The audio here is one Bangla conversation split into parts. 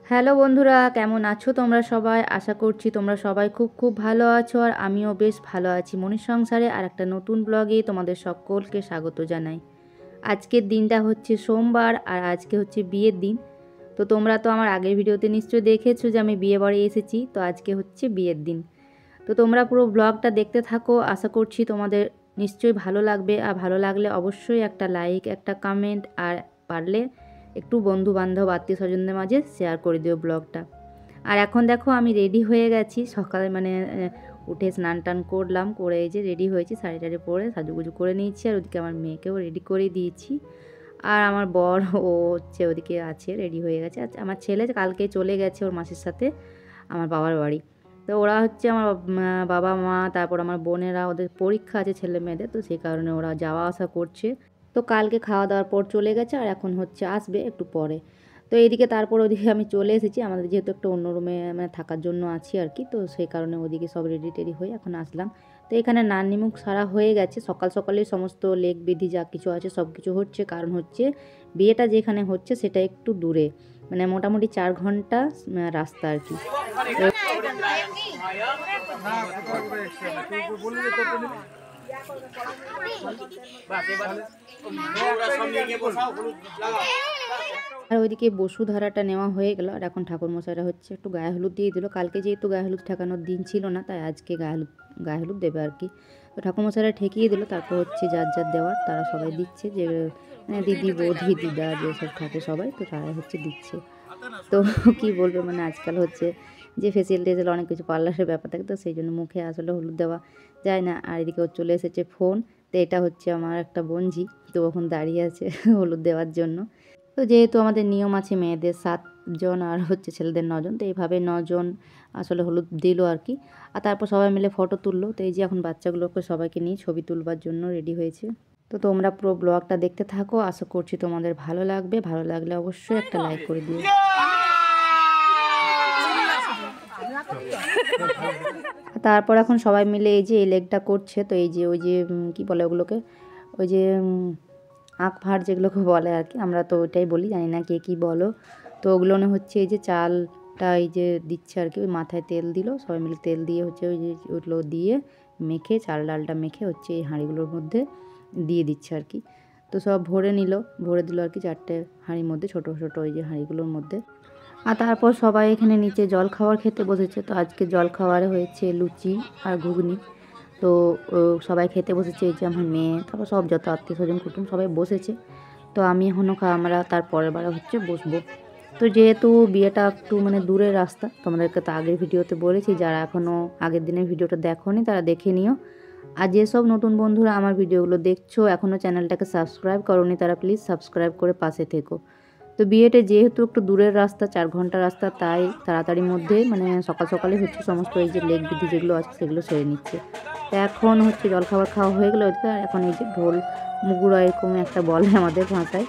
হ্যালো বন্ধুরা, কেমন আছো তোমরা সবাই? আশা করছি তোমরা সবাই খুব খুব ভালো আছো, আর আমিও বেশ ভালো আছি। মনির সংসারে আর একটা নতুন ব্লগে তোমাদের সকলকে স্বাগত জানাই। আজকের দিনটা হচ্ছে সোমবার, আর আজকে হচ্ছে বিয়ের দিন। তো তোমরা তো আমার আগের ভিডিওতে নিশ্চয়ই দেখেছো যে আমি বিয়ে বাড়ি এসেছি। তো আজকে হচ্ছে বিয়ের দিন। তো তোমরা পুরো ব্লগটা দেখতে থাকো, আশা করছি তোমাদের নিশ্চয়ই ভালো লাগবে। আর ভালো লাগলে অবশ্যই একটা লাইক, একটা কমেন্ট, আর পারলে একটু বন্ধু বান্ধব আত্মীয় স্বজনদের মাঝে শেয়ার করে দিও ব্লগটা। আর এখন দেখো আমি রেডি হয়ে গেছি, সকালে উঠে স্নান টান করলাম, করে এই যে রেডি হয়েছি, শাড়ি টাড়ি পরে সাজুগুজু করে নিয়েছি। আর ওদিকে আমার মেয়েকেও রেডি করে দিয়েছি। আর আমার বর ও হচ্ছে ওদিকে আছে, রেডি হয়ে গেছে। আচ্ছা, আমার ছেলে কালকে চলে গেছে ওর মাসির সাথে আমার বাবার বাড়ি। তো ওরা হচ্ছে আমার বাবা মা, তারপর আমার বোনেরা, ওদের পরীক্ষা আছে ছেলে মেয়েদের, তো সেই কারণে ওরা যাওয়া আসা করছে। তো কালকে খাওয়া দাওয়ার পর চলে গেছে, আর এখন হচ্ছে আসবে একটু পরে। তো এইদিকে তারপর ওদিকে আমি চলে এসেছি, আমাদের যেহেতু একটা অন্য রুমে থাকার জন্য আছি আর কি। তো সেই কারণে ওদিকে সব রেডি টেডি হয়ে এখন আসলাম। তো এখানে নান্নিমুখ সারা হয়ে গেছে, সকাল সকালেই সমস্ত লেক বিধি যা কিছু আছে সব কিছু হচ্ছে। কারণ হচ্ছে বিয়েটা যেখানে হচ্ছে সেটা একটু দূরে, মোটামুটি 4 ঘন্টা রাস্তা আর কি। আর ওইদিকে বসুধারাটা নেওয়া হয়ে গেল, আর এখন ঠাকুরমশাইরা হচ্ছে একটু গায়ে হলুদ দিয়ে দিল। কালকে যেহেতু গায়ে হলুদ ঠেকানোর দিন ছিল না, তাই আজকে গায়ে হলুদ দেবে আর কি। তো ঠাকুরমশাইরা ঠেকিয়ে দিল, তারপর হচ্ছে যার যার দেওয়ার তারা সবাই দিচ্ছে, যে দিদি বৌদি দিদা যেসব থাকে সবাই, তো তারা হচ্ছে দিচ্ছে। তো কি বলবো, আজকাল হচ্ছে যে ফেসিয়াল টেসিয়াল অনেক কিছু পার্লারের ব্যাপার থাকে, তো সেই জন্য মুখে আসলে হলুদ দেওয়া যায় না। আর এদিকে চলে এসেছে ফোন। তো এটা হচ্ছে আমার একটা বোনঝি, তো এখন দাঁড়িয়ে আছে হলুদ দেওয়ার জন্য। তো যেহেতু আমাদের নিয়ম আছে মেয়েদের 7 জন আর হচ্ছে ছেলেদের 9 জন, তো এইভাবে 9 জন আসলে হলুদ দিল আর কি। আর তারপর সবাই মিলে ফটো তুললো। তো এই যে এখন বাচ্চাগুলোকে সবাইকে নিয়ে ছবি তুলবার জন্য রেডি হয়েছে। তো তোমরা পুরো ব্লগটা দেখতে থাকো, আশা করছি তোমাদের ভালো লাগবে। ভালো লাগলে অবশ্যই একটা লাইক করে দিও। তারপর এখন সবাই মিলে এই যে এই লেগটা করছে। তো এই যে ওই যে কি বলে ওগুলোকে, ওই যে আঁক ভাড় যেগুলোকে বলে আর কি, আমরা তো ওইটাই বলি, জানি না কে কী বলো। তো ওগুলো হচ্ছে এই যে চালটা এই যে দিচ্ছে আর কি, ওই মাথায় তেল দিল, সবাই মিলে তেল দিয়ে হচ্ছে ওই যে ওগুলো দিয়ে মেখে, চাল ডালটা মেখে হচ্ছে এই হাঁড়িগুলোর মধ্যে দিয়ে দিচ্ছে আর কি। তো সব ভরে দিল আর কি, 4টে হাঁড়ির মধ্যে, ছোটো ছোটো ওই যে হাঁড়িগুলোর মধ্যে। আর তারপর সবাই এখানে নিচে জল খাওয়ার খেতে বসেছে। তো আজকে জল খাওয়ারে হয়েছে লুচি আর ঘুগনি। তো সবাই খেতে বসেছে, এই যে আমার মেয়ে, তারপর সব যত আত্মীয় স্বজন কুটুম সবাই বসেছে। তো আমি এখনও আমরা তার পরের বারে হচ্ছে বসবো। তো যেহেতু বিয়েটা একটু দূরের রাস্তা, তোমাদেরকে তো আগের ভিডিওতে বলেছি, যারা এখনও আগের দিনের ভিডিওটা দেখোনি তারা দেখে নিও। আর যেসব নতুন বন্ধুরা আমার ভিডিওগুলো দেখছো এখনও চ্যানেলটাকে সাবস্ক্রাইব করোনি, তারা প্লিজ সাবস্ক্রাইব করে পাশে থেকো। তো বিয়েটা যেহেতু একটু দূরের রাস্তা, 4 ঘন্টা রাস্তা, তাই তাড়াতাড়ির মধ্যে সকাল সকালে হচ্ছে সমস্ত এই যে লেক বিধি যেগুলো আছে সেগুলো সেরে নিচ্ছে। তো এখন হচ্ছে জলখাবার খাওয়া হয়ে গেলো, এখন এই যে ঢোল মুগুরা এরকম একটা বলে আমাদের ভাষায়,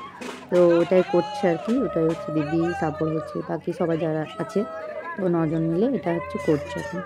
তো ওটাই করছে আর কি। ওটাই হচ্ছে দিদি, তারপর হচ্ছে বাকি সবাই যারা আছে, তো 9 জন মিলে এটা হচ্ছে করছে এখন।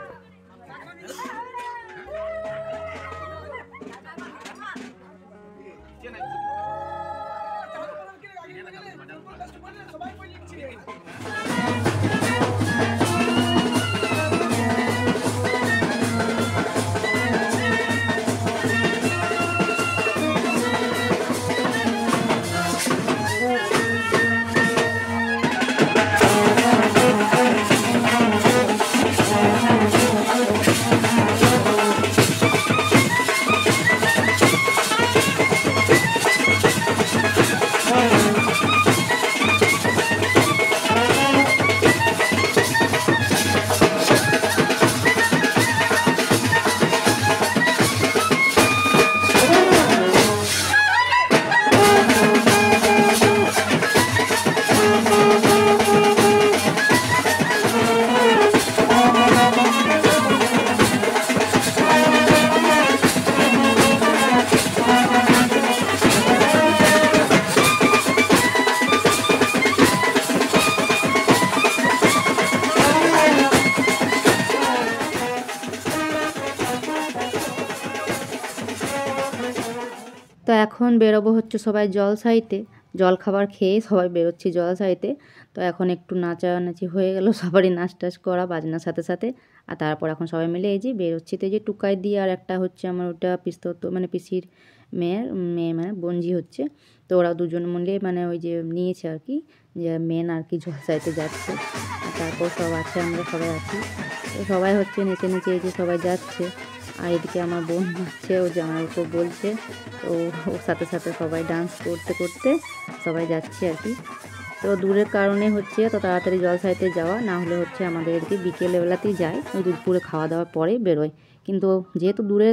তো এখন বেরোবো হচ্ছে সবাই জলসাইতে। জলখাবার খেয়ে সবাই বেরোচ্ছি জলাশয়তে। তো এখন একটু নাচানাচি হয়ে গেল, সবারই নাচ টাচ করা বাজনার সাথে সাথে। আর তারপর এখন সবাই মিলে এই যে বেরোচ্ছি। তো এই যে টুকাই দিয়ে আর একটা হচ্ছে আমার ওটা পিস্তত মানে পিসির মেয়ে মানে বোনঝি হচ্ছে। তো ওরা দুজন মিলে মানে ওই যে নিয়েছে আর কি, যে মেন আর কি জলাশয়তে যাচ্ছে। আর তারপর সব আছে, আমরা সবাই আছি। তো সবাই হচ্ছে নেচে নেচে এই যে সবাই যাচ্ছে। আর এদিকে আমার বোন নাচছে, ও জামাইকে বলছে। তো ওর সাথে সাথে সবাই ডান্স করতে করতে সবাই যাচ্ছে আর কি। তো দূরের কারণে হচ্ছে তো তাড়াতাড়ি জলসাইতে যাওয়া, না হলে হচ্ছে আমাদের এদিকে বিকেলবেলাতেই যায়, ওই দুপুরে খাওয়া দাওয়ার পরে বেরোয়। কিন্তু যেহেতু দূরে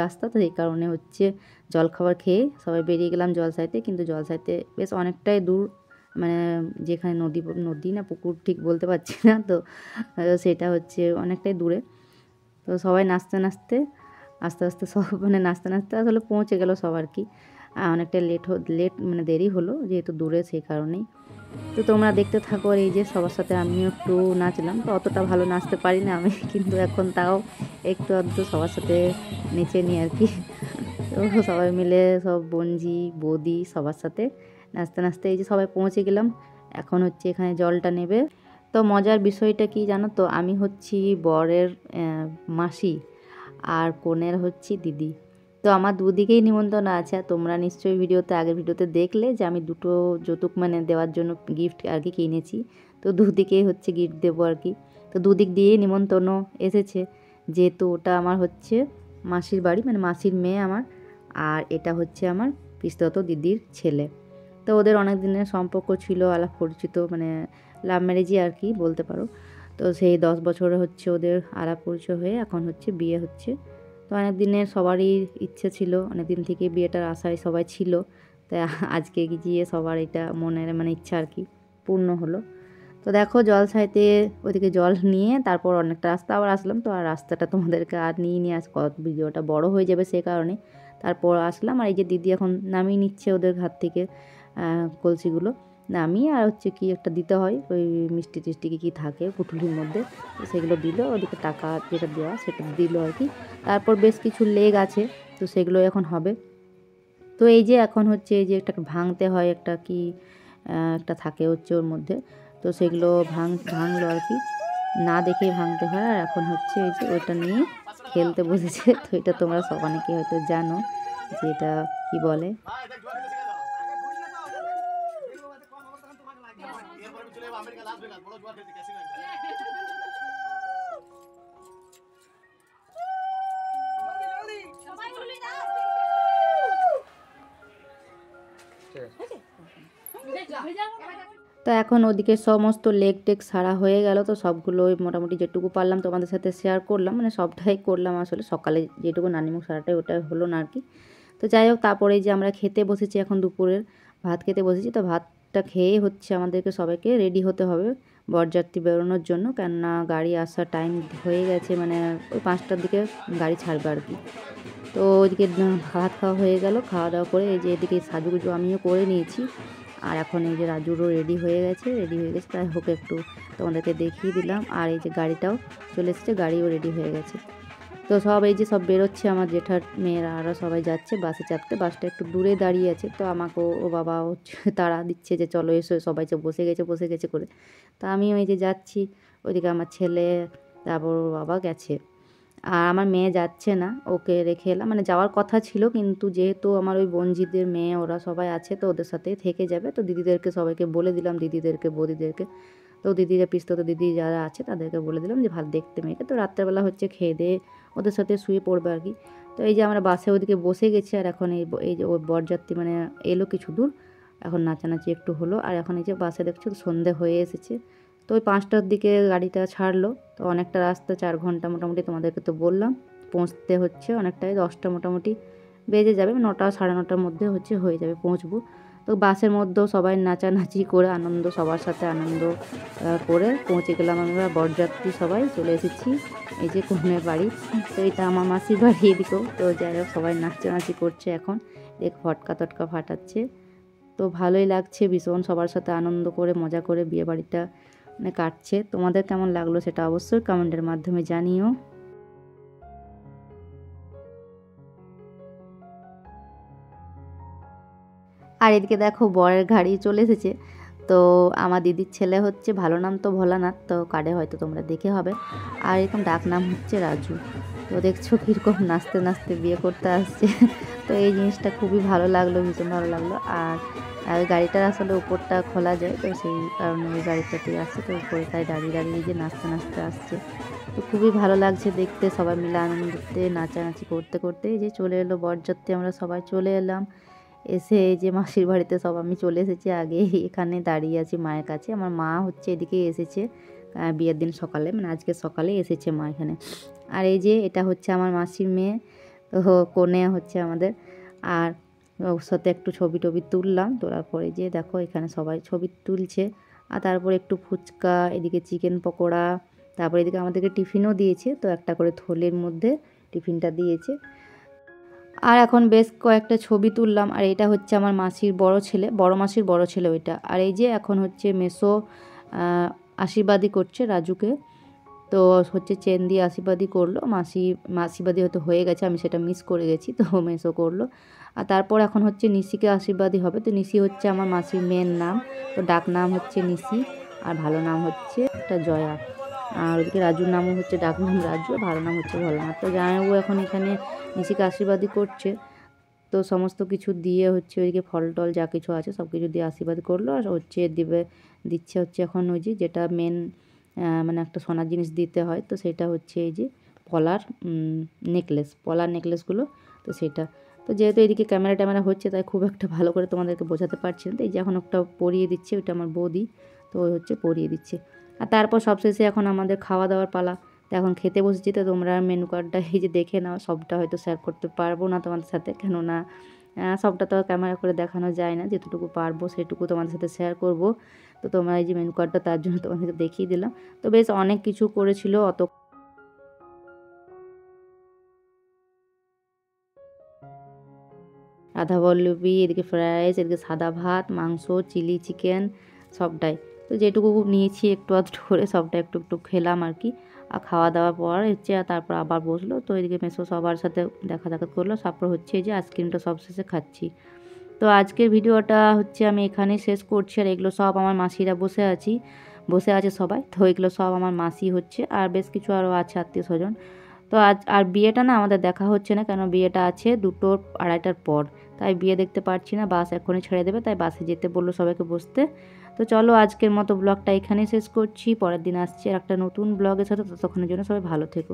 রাস্তা, তো এই কারণে হচ্ছে জলখাবার খেয়ে সবাই বেরিয়ে গেলাম জলসাইতে। কিন্তু জলসাইতে বেশ অনেকটাই দূর, মানে যেখানে নদী না পুকুর ঠিক বলতে পারছি না, তো সেটা হচ্ছে অনেকটাই দূরে। তো সবাই নাচতে নাচতে আস্তে আস্তে সব মানে নাচতে নাচতে আসলে পৌঁছে গেল সব আর কি। অনেকটা লেট মানে দেরি হলো যেহেতু দূরে, সেই কারণেই। তো তোমরা দেখতে থাকো। আর এই যে সবার সাথে আমিও একটু নাচলাম, তো অতটা ভালো নাচতে পারি না আমি, কিন্তু এখন তাও একটু আধটু সবার সাথে নেচে নিই আর কি। তো সবাই মিলে সব বোনঝি বৌদি সবার সাথে নাচতে নাচতে এই যে সবাই পৌঁছে গেলাম। এখন হচ্ছে এখানে জলটা নেবে। তো মজার বিষয়টা কি জানো তো, আমি হচ্ছি বরের মাসি আর কনের হচ্ছি দিদি। তো আমার দুদিকেই নিমন্ত্রণ আছে। তোমরা নিশ্চয়ই আগের ভিডিওতে দেখলে যে আমি দুটো যৌতুক মানে দেওয়ার জন্য গিফট আর কি কিনেছি। তো দুদিকেই হচ্ছে গিফট দেবো আর কি। তো দুদিক দিয়েই নিমন্ত্রণ এসেছে, যেহেতু ওটা আমার হচ্ছে মাসির বাড়ি, মানে মাসির মেয়ে আমার, আর এটা হচ্ছে আমার পিস্তত দিদির ছেলে। তো ওদের অনেক দিনের সম্পর্ক ছিল, আলাপ পরিচিত, মানে লাভ ম্যারেজই আর কি বলতে পারো। তো সেই 10 বছরে হচ্ছে ওদের আলাপ পরিচয় হয়ে এখন হচ্ছে বিয়ে হচ্ছে। তো অনেক দিনের সবারই ইচ্ছে ছিল, অনেক দিন থেকে বিয়েটার আশায় সবাই ছিল। তাই আজকে গিয়ে সবার এটা মনের মানে ইচ্ছা আর কি পূর্ণ হলো। তো দেখো জলসাইতে ওইদিকে জল নিয়ে তারপর অনেকটা রাস্তা আবার আসলাম। তো আর রাস্তাটা তোমাদেরকে আর নিয়ে ভিডিওটা বড় হয়ে যাবে, সে কারণে তারপর আসলাম। আর এই যে দিদি এখন নামিয়ে নিচ্ছে ওদের ঘাট থেকে কলসিগুলো নামিয়ে, আর হচ্ছে কি একটা দিতে হয়, ওই মিষ্টি টিষ্টি কী থাকে পুটুলির মধ্যে, তো সেগুলো দিল। ওদিকে টাকা যেটা দেওয়া সেটা দিল আর কি। তারপর বেশ কিছু লেগ আছে, তো সেগুলো এখন হবে। তো এই যে এখন হচ্ছে এই যে একটা ভাঙতে হয়, একটা কি একটা থাকে হচ্ছে ওর মধ্যে, তো সেগুলো ভাঙলো আর কি, না দেখেই ভাঙতে হয়। আর এখন হচ্ছে এই যে ওইটা নিয়ে খেলতে বসেছে। তো এটা তোমরা সব অনেকে হয়তো জানো যে এটা কী বলে। তো এখন ওদিকে সমস্ত লেগ টেক সারা হয়ে গেল। তো সবগুলোই মোটামুটি যেটুকু পারলাম তোমাদের সাথে শেয়ার করলাম, মানে সবটাই করলাম আসলে। সকালে যেটুকু নানিমুখ সারাটাই ওটা হলো না আর কি। তো যাই হোক, তারপরে যে আমরা খেতে বসেছি, এখন দুপুরের ভাত খেতে বসেছি। তো ভাতটা খেয়ে হচ্ছে আমাদেরকে সবাইকে রেডি হতে হবে বরযাত্রী বেরোনোর জন্য, কেননা গাড়ি আসার টাইম হয়ে গেছে, মানে ওই 5টার দিকে গাড়ি ছাড়বে আর কি। তো ওইদিকে ভাত খাওয়া হয়ে গেল, খাওয়া দাওয়া করে এই যে এদিকে সাজুগুজু আমিও করে নিয়েছি। আর এখন এই যে রাজুরও রেডি হয়ে গেছে, তাই হোক একটু তোমাদেরকে দেখিয়ে দিলাম। আর এই যে গাড়িটাও চলে এসেছে, গাড়িও রেডি হয়ে গেছে। তো সব এই যে সব বেরোচ্ছে, আমার জেঠার মেয়েরা আরও সবাই যাচ্ছে বাসে চাপতে। বাসটা একটু দূরে দাঁড়িয়ে আছে, তো আমাকেও ও বাবা হচ্ছে তাড়া দিচ্ছে যে চলো এসো, সবাই তো বসে গেছে করে। তা আমিও এই যে যাচ্ছি, ওইদিকে আমার ছেলে তারপর ওর বাবা গেছে। আর আমার মেয়ে যাচ্ছে না, ওকে রেখে এলাম, মানে যাওয়ার কথা ছিল, কিন্তু যেহেতু আমার ওই বোনজিদের মেয়ে ওরা সবাই আছে, তো ওদের সাথেই থেকে যাবে। তো দিদিদেরকে সবাইকে বলে দিলাম, দিদিদেরকে বৌদিদেরকে, তো দিদিরা পিস্তত দিদি যারা আছে তাদেরকে বলে দিলাম যে ভালো দেখতে মেয়েকে। তো রাত্রেবেলা হচ্ছে খেয়ে দিয়ে ওদের সাথে শুয়ে পড়বে আর কি। তো এই যে আমরা বাসে ওদিকে বসে গেছি, আর এখন এই যে ওই বরযাত্রী মানে এলো কিছু দূর, এখন নাচানাচি একটু হলো। আর এখন এই যে বাসে দেখছো সন্ধে হয়ে এসেছে। তো ওই 5টার দিকে গাড়িটা ছাড়লো, তো অনেকটা রাস্তা, 4 ঘন্টা মোটামুটি, তোমাদেরকে তো বললাম পৌঁছতে হচ্ছে অনেকটাই, 10টা মোটামুটি বেজে যাবে, 9টা 9:30টার মধ্যে হচ্ছে হয়ে যাবে পৌঁছবো। তো বাসের মধ্যেও সবাই নাচানাচি করে আনন্দ, সবার সাথে আনন্দ করে পৌঁছে গেলাম আমরা বরযাত্রী সবাই চলে এসেছি এই যে কনের বাড়ি। তো এটা আমার মাসির বাড়ি এদিকেও। তো যাই হোক, সবাই নাচানাচি করছে এখন, দেখ ফটকা টটকা ফাটাচ্ছে। তো ভালোই লাগছে ভীষণ, সবার সাথে আনন্দ করে মজা করে বিয়ে বাড়িটা মানে কাটছে। তোমাদের কেমন লাগলো সেটা অবশ্যই কমেন্টের মাধ্যমে জানিও। আর এদিকে দেখো বরের গাড়ি চলে এসেছে। তো আমার দিদির ছেলে হচ্ছে, ভালো নাম তো ভোলানাথ, তো কার্ডে হয়তো তোমরা দেখে হবে। আর এরকম ডাক নাম হচ্ছে রাজু। তো দেখছো কীরকম নাচতে নাচতে বিয়ে করতে আসছে। তো এই জিনিসটা খুবই ভালো লাগলো, ভীষণ ভালো লাগলো। আর গাড়িটার আসলে উপরটা খোলা যায়, তো সেই কারণে ওই গাড়িটাতেই আসছে। তো উপরে তাই দাঁড়িয়ে দাঁড়িয়ে যে নাচতে নাচতে আসছে। তো খুবই ভালো লাগছে দেখতে, সবাই মিলে আনন্দতে নাচানাচি করতে করতে এই যে চলে এলো বরযাত্রী, আমরা সবাই চলে এলাম। এসে এই যে মাসির বাড়িতে সব আমি চলে এসেছি আগে, এখানে দাঁড়িয়ে আছি মায়ের কাছে। আমার মা হচ্ছে এদিকে এসেছে বিয়ের দিন সকালে, মানে আজকে সকালে এসেছে মা এখানে। আর এই যে এটা হচ্ছে আমার মাসির মেয়ে, তো কনে হচ্ছে আমাদের। আর ওর সাথে একটু ছবি টবি তুললাম, তোলার পরে যে দেখো এখানে সবাই ছবি তুলছে। আর তারপরে একটু ফুচকা, এদিকে চিকেন পকোড়া, তারপরে এদিকে আমাদেরকে টিফিনও দিয়েছে, তো একটা করে থলের মধ্যে টিফিনটা দিয়েছে। আর এখন বেশ কয়েকটা ছবি তুললাম। আর এটা হচ্ছে আমার মাসির বড় ছেলে, বড় মাসির বড় ছেলে ওইটা। আর এই যে এখন হচ্ছে মেসো আশীর্বাদই করছে রাজুকে। তো হচ্ছে চেন দিয়ে আশীর্বাদই করলো, আশীর্বাদী হয়তো হয়ে গেছে, আমি সেটা মিস করে গেছি, তো মেসো করলো। আর তারপর এখন হচ্ছে নিশিকে আশীর্বাদী হবে। তো নিশি হচ্ছে আমার মাসির মেয়ের নাম, তো ডাক নাম হচ্ছে নিশি, আর ভালো নাম হচ্ছে একটা জয়া। আর ওদিকে রাজুর নামও হচ্ছে, ডাক নাম রাজু, ভালো নাম হচ্ছে ভোলানাথ। তো জামাইবাবু এখন এখানে নিশিকে আশীর্বাদই করছে। তো সমস্ত কিছু দিয়ে হচ্ছে ওইদিকে ফল টল যা কিছু আছে সব কিছু দিয়ে আশীর্বাদ করলো। আর হচ্ছে দিচ্ছে হচ্ছে এখন ওই যেটা মেন, মানে একটা সোনার জিনিস দিতে হয়, তো সেটা হচ্ছে এই যে পলার নেকলেসগুলো, তো সেটা। তো যেহেতু এদিকে ক্যামেরা হচ্ছে, তাই খুব একটা ভালো করে তোমাদেরকে বোঝাতে পারছি না। তো এই যে এখন একটা পরিয়ে দিচ্ছে, ওইটা আমার বৌদি, তো ওই হচ্ছে পরিয়ে দিচ্ছে। আর তারপর সবশেষে এখন আমাদের খাওয়া দাওয়ার পালা। তো এখন খেতে বসেছি। তো তোমরা মেনু কার্ডটা এই যে দেখে নাও, সবটা হয়তো শেয়ার করতে পারবো না তোমাদের সাথে, কেননা সবটা তো ক্যামেরা করে দেখানো যায় না, যেটুকু পারবো সেটুকু তোমাদের সাথে শেয়ার করব। তো তোমরা এই যে মেনু কার্ডটা, তার জন্য তোমাদেরকে দেখিয়ে দিলাম। তো বেশ অনেক কিছু করেছিল, অত রাধাবল্লভী, এদিকে ফ্রাইড রাইস, এদিকে সাদা ভাত, মাংস, চিলি চিকেন, সবটাই। তো যেটুকু নিয়েছি একটু আধটু করে সবটা একটু একটু খেলাম আর কি। আর খাওয়া দাওয়ার পর হচ্ছে তারপর আবার বসলো। তো এদিকে মেসো সবার সাথে দেখা করলো। তারপর হচ্ছে যে আইসক্রিমটা সবশেষে খাচ্ছি। তো আজকের ভিডিওটা হচ্ছে আমি এখানেই শেষ করছি। আর এগুলো সব আমার মাসিরা বসে আছে সবাই। তো এগুলো সব আমার মাসি হচ্ছে, আর বেশ কিছু আরও আছে আত্মীয় স্বজন। তো আজ আর বিয়েটা না আমাদের দেখা হচ্ছে না, কেন বিয়েটা আছে 2টো 2:30টার পর, তাই বিয়ে দেখতে পারছি না। বাস এখনই ছেড়ে দেবে, তাই বাসে যেতে বললো সবাইকে বসতে। তো চলো আজকের মতো ব্লগটা এখানেই শেষ করছি। পরের দিন আসছি আর একটা নতুন ব্লগের সাথে। ততক্ষণের জন্য সবাই ভালো থেকো।